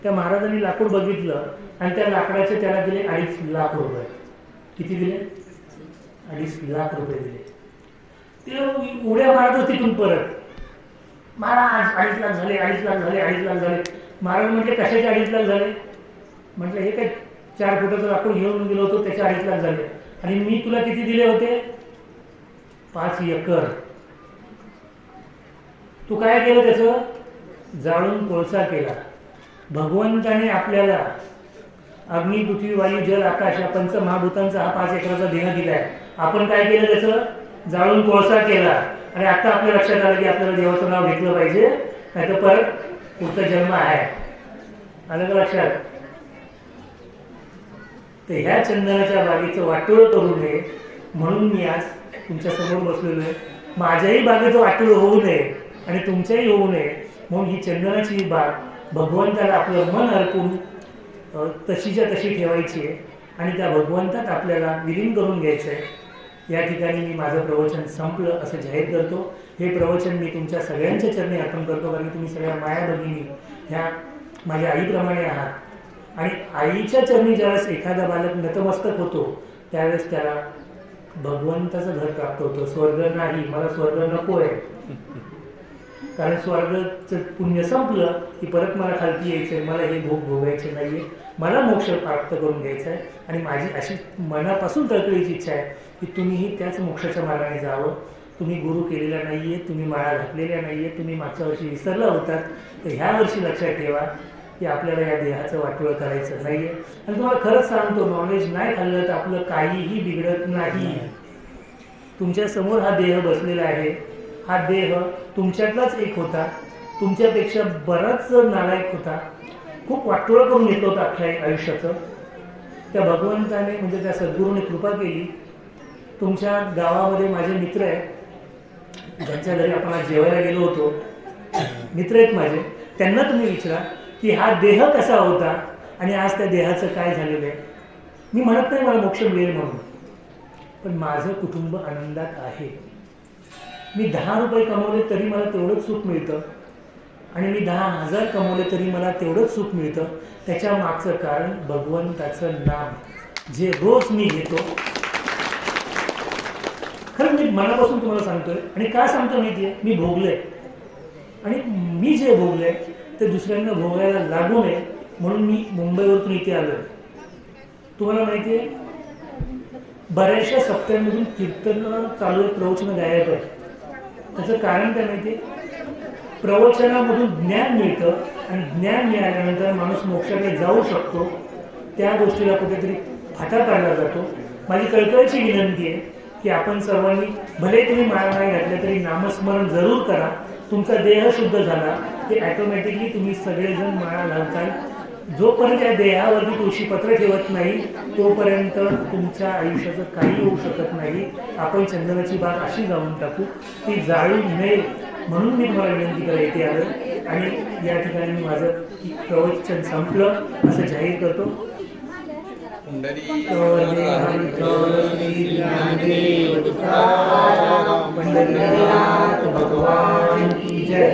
त्या महाराजांनी लाकूड बघितलं आणि त्या लाकडाचे त्याला दिले 2.5 लाख रुपये. किती दिले? 2.5 लाख रुपये दिले. ते उड्या मारतो तिथून परत. महाराज 2.5 लाख झाले, 2.5 लाख झाले, 2.5 लाख झाले. महाराज म्हटले, कशाचे 2.5 लाख झाले? म्हटलं, हे काय 4 फुटाचं लाकूड घेऊन गेलो होतो, त्याचे 2.5 लाख झाले. आणि मी तुला किती दिले होते? 5 एकर. तू काय केलं? त्याचं जाळून कोळसा केला. भगवंताने आपल्याला अग्नी, पृथ्वी, वायू, जल, आकाश या पंचमहाभूतांचा हा 5 एकराचा देह दिलाय. आपण काय केलं? त्याचं जाळून कोळसा केला. आणि आता आपल्या लक्षात आलं की आपल्याला देवाचं नाव घेतलं पाहिजे, नाहीतर परत पुढचा जन्म आहे. आलं का लक्षात? तर ह्या चंदनाच्या बागेचं वाटोळं करू नये म्हणून मी आज तुमच्या समोर बसलेलो आहे. माझ्याही बागेचं वाटोळं होऊ नये आणि तुमच्याही होऊ नये म्हणून ही चंदनाची बाग भगवंताला आपलं मन अर्पून तशीच्या तशी ठेवायची आहे आणि त्या भगवंतात आपल्याला विलीन करून घ्यायचं आहे. या ठिकाणी मी माझं प्रवचन संपलं असं जाहीर करतो. हे प्रवचन मी तुमच्या सगळ्यांच्या चरणी अर्पण करतो, कारण तुम्ही सगळ्या माया भगिनी ह्या माझ्या आईप्रमाणे आहात. आणि आईच्या चरणी ज्यावेळेस एखादा बालक नतमस्तक होतो त्यावेळेस त्याला भगवंताचं घर प्राप्त होतं. स्वर्ग नाही, मला स्वर्ग नको आहे, कारण स्वर्गाचं पुण्य संपलं की परत मला खालती यायचं आहे. मला हे भोग भोगायचे नाहीये, मला मोक्ष प्राप्त करून घ्यायचा आहे. आणि माझी अशी मनापासून तळतळीची इच्छा आहे की तुम्हीही त्याच मोक्षाच्या मार्गाने जावं. तुम्ही गुरु केलेला नाहीये, तुम्ही माळा घातलेल्या नाहीये, तुम्ही मागच्या वर्षी विसरला होतात, तर ह्या वर्षी लक्षात ठेवा की आपल्याला या देहाचं वाटोळं करायचं नाहीये. आणि तुम्हाला खरंच सांगतो, नॉनव्हेज नाही खाल्लं तर आपलं काहीही बिघडत नाही. तुमच्या समोर हा देह बसलेला आहे. हा देह तुमच्यातलाच एक होता, तुमच्यापेक्षा बराच नालायक होता, खूप वाटोळं करून घेतलं होतं अख्ख्या आयुष्याचं. त्या भगवंताने म्हणजे त्या सद्गुरूने कृपा केली. तुमच्या गावामध्ये माझे मित्र आहेत, ज्यांच्या घरी आपण आज जेवायला गेलो होतो, मित्र आहेत माझे. त्यांना तुम्ही विचारा की हा देह कसा होता आणि आज त्या देहाचं काय झालेलं आहे. मी म्हणत नाही मला मोक्ष मिळेल म्हणून, पण माझं कुटुंब आनंदात आहे. मी 10 रुपये कमवले तरी मला तेवढंच सुख मिळतं आणि मी 10,000 कमवले तरी मला तेवढंच सुख मिळतं. त्याच्या मागचं कारण भगवंताचं नाम जे रोज मी घेतो. खरं मी मनापासून तुम्हाला सांगतोय. आणि का सांगतो माहिती आहे? मी भोगलंय आणि मी जे भोगलंय ते दुसऱ्यांना भोगायला लागू नये म्हणून मी मुंबईवरून इथे आलोय. तुम्हाला माहिती आहे, बऱ्याचशा सप्त्यांमधून कीर्तन चालू आहे, प्रवचन गायब आहे. त्याचं कारण काय माहिती आहे? प्रवचनामधून ज्ञान मिळतं आणि ज्ञान मिळाल्यानंतर माणूस मोक्षाकडे जाऊ शकतो. त्या गोष्टीला कुठेतरी फाटा पाडला जातो. माझी कळकळीची विनंती आहे की आपण सर्वांनी, भले तुम्ही माळा नाही घातल्या तरी नामस्मरण जरूर करा. तुमचा देह शुद्ध झाला की ॲटोमॅटिकली तुम्ही सगळेजण माळा घालताल. जोपर्यंत त्या देहावरती तुळशीपत्र ठेवत नाही तोपर्यंत तुमच्या आयुष्याचं काही होऊ शकत नाही. आपण चंदनाची बाग अशी जाऊन टाकू ती जाळू नये म्हणून मी तुम्हाला विनंती करायची आलं आणि या ठिकाणी मी माझं प्रवचन संपलं असं जाहीर करतो. पंढरीनाथ भगवान की जय.